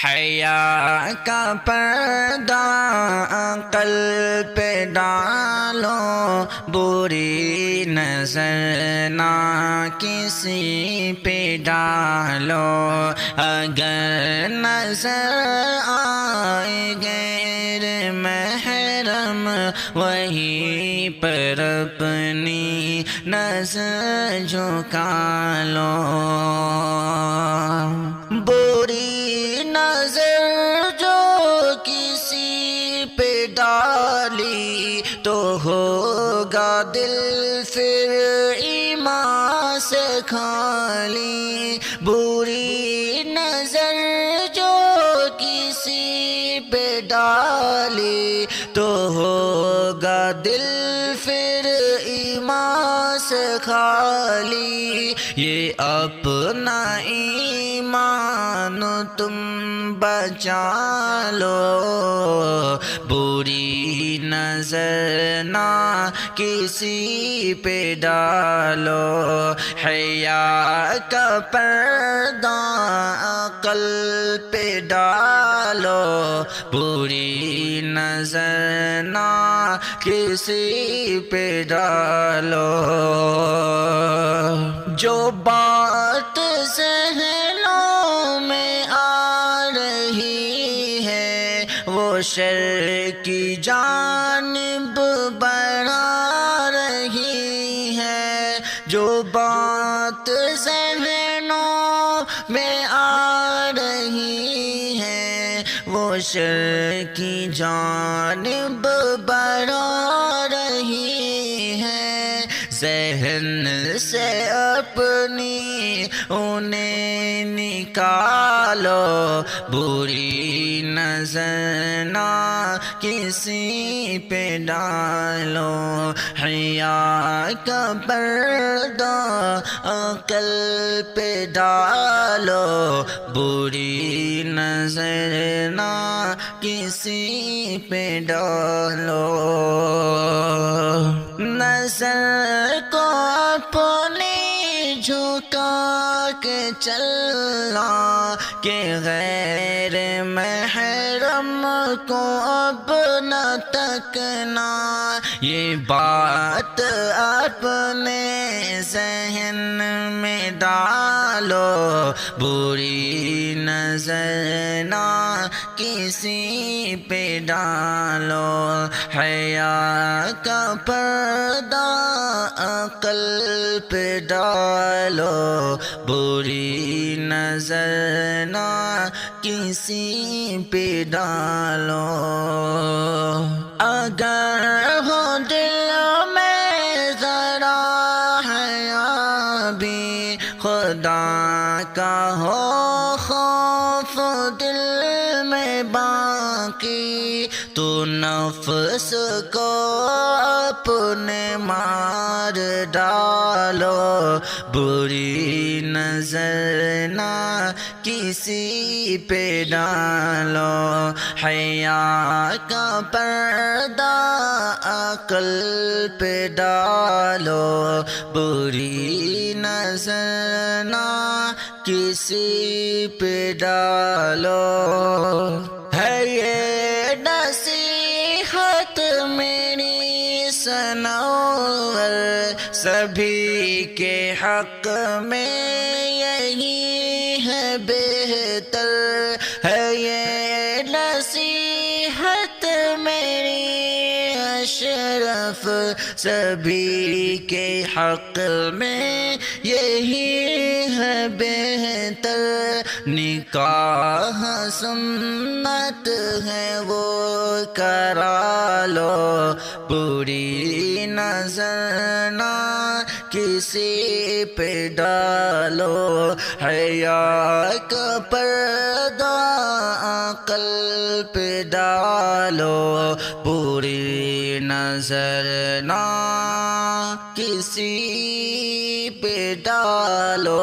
حیا کا پردہ قلب پہ ڈالو، بری نظر نہ کسی پہ ڈالو، اگر نظر آئے غیر محرم وہیں پر اپنی نظر جھکا لو۔ بری نظر جو کسی پہ ڈالی تو ہوگا دل پھر ایمان سے خالی۔ بری نظر جو کسی پہ ڈالی تو ہوگا دل پھر ایمان سے خالی۔ یہ اپنا ایمان تم بچا لو، بری نظر نہ کسی پہ ڈالو۔ حیا کا پردہ عقل پہ ڈالو، بری نظر نہ کسی پہ ڈالو۔ جو بات ذہنوں میں آ رہی ہے وہ شر کی جانب بڑھا رہی ہے۔ جو بات ذہنوں میں آ رہی ہے وہ شر کی جانب بڑھا رہی ہے۔ ذہن سے اپنی انہیں نکالو، بری نظر نہ کسی پہ ڈالو۔ حیا کا پردہ عقل پہ ڈالو، بری نظر نہ کسی پہ ڈالو۔ نظر کو اپنی جھکا کے چلنا کہ غیر محرم کو اب نہ تکنا۔ یہ بات اپنے ذہن میں ڈالو، بری نظر نہ کسی پہ ڈالو۔ حیا کا پردہ عقل پہ ڈالو، بری نظر نہ کسی پہ ڈالو۔ اگر ہو دل میں ذرا حیا بھی خدا کا ہو خوف دل میں باقی، تو نفس کو اپنے مار ڈالو، بری نظر نہ کسی پہ ڈالو۔ حیا کا پردہ عقل پہ ڈالو، بری نظر نہ کسی پہ ڈالو۔ ہے یہ نصیحت میری سنور، سبھی کے حق میں یہی ہے بہتر۔ ہے یہ نصیحت میری اشرف، سبھی کے حق میں یہی ہے بہتر۔ نکاح سنت ہے وہ کرا لو، بری نظر نہ کسی پہ ڈالو۔ حیا کا پردہ عقل پہ ڈالو، بری نظر نہ کسی پہ ڈالو۔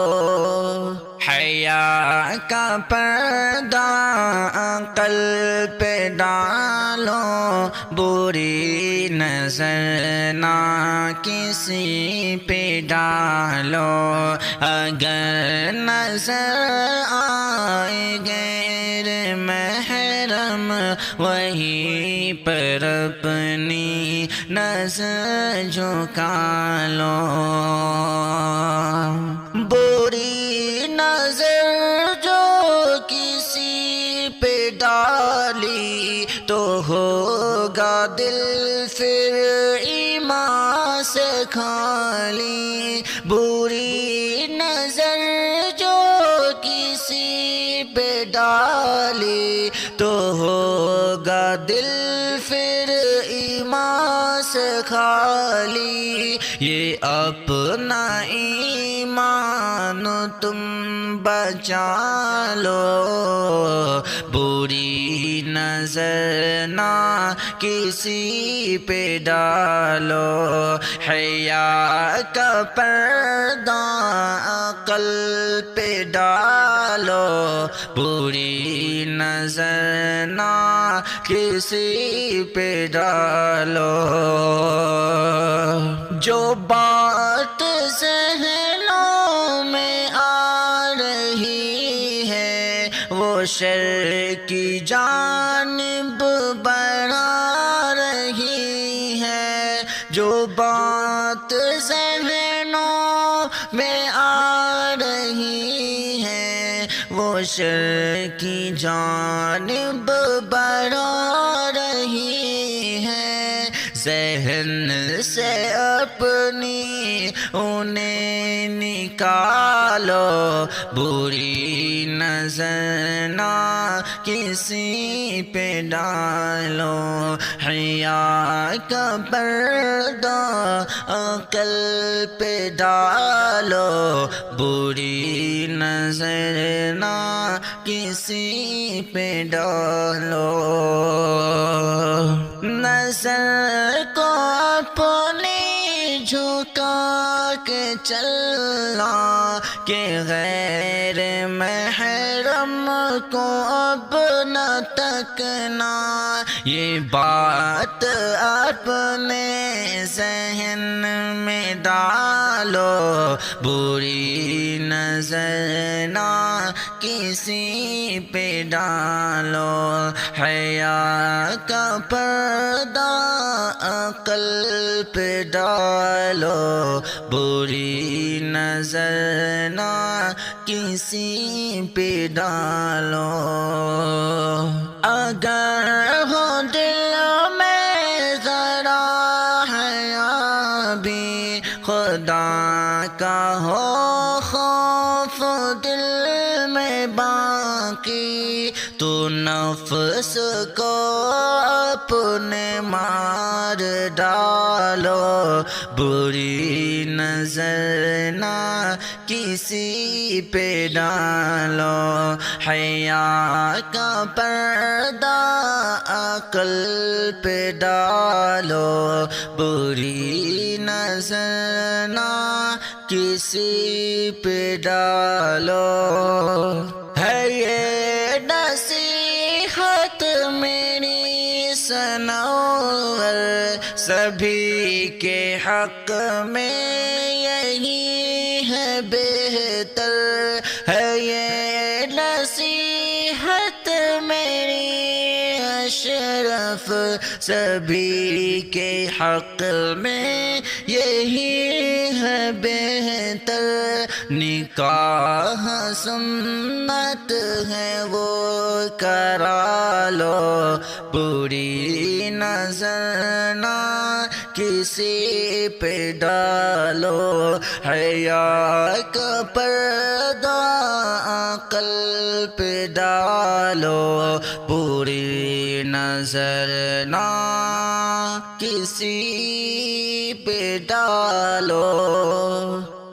حیا کا پردہ عقل پہ ڈالو، بری نظر نہ کسی پہ ڈالو، اگر نظر آئے غیر غیر محرم وہیں پر اپنی نظر جھکا لو۔ بری نظر جو کسی پہ ڈالی تو ہوگا دل پھر ایمان سے خالی۔ بری نظر جو کسی پہ ڈالی تو ہوگا دل پھر ایمان سے خالی۔ یہ اپنا ایمان تم بچا لو، بری نظر نہ کسی پہ ڈالو۔ حیا کا پردہ عقل پہ ڈالو، بری نظر نہ کسی پہ ڈالو۔ جو بات ذہنوں میں آ رہی ہے وہ شر کی جانب بڑھا رہی ہے۔ جو بات ذہنوں میں آ رہی ہے وہ شر کی جانب بڑھا رہی ہے۔ ذہن سے اپنی انہیں نکالو، بری نظر نہ کسی پہ ڈالو۔ حیا کا پردہ عقل پہ ڈالو، بری نظر نہ کسی پہ ڈالو۔ نظر کو اپنی جھکا کے چلنا کہ غیر محرم کو اب نہ تکنا۔ یہ بات اپنے ذہن میں ڈالو، بری نظر نہ کسی پہ ڈالو۔ حیا کا پردہ عقل پہ ڈالو، بری نظر نہ کسی پہ ڈالو۔ اگر ہو دل میں ذرا حیا بھی خدا کا ہو خوف دل میں باقی، تو نفس کو اپنے مار ڈالو، بری نظر نہ کسی پہ ڈالو۔ حیا کا پردہ عقل پہ ڈالو، بری نظر نہ کسی پہ ڈالو۔ ہے یہ نصیحت میری سنور، سبھی کے حق میں یہی ہے بہتر۔ ہے یہ نصیحت میری اشرف، سبھی کے حق میں یہی ہے بہتر۔ نکاح سنت ہے وہ کرا لو، بری نظر نہ کسی پہ ڈالو۔ حیا کا پردہ عقل پہ ڈالو، بری نظر نہ کسی پہ ڈالو۔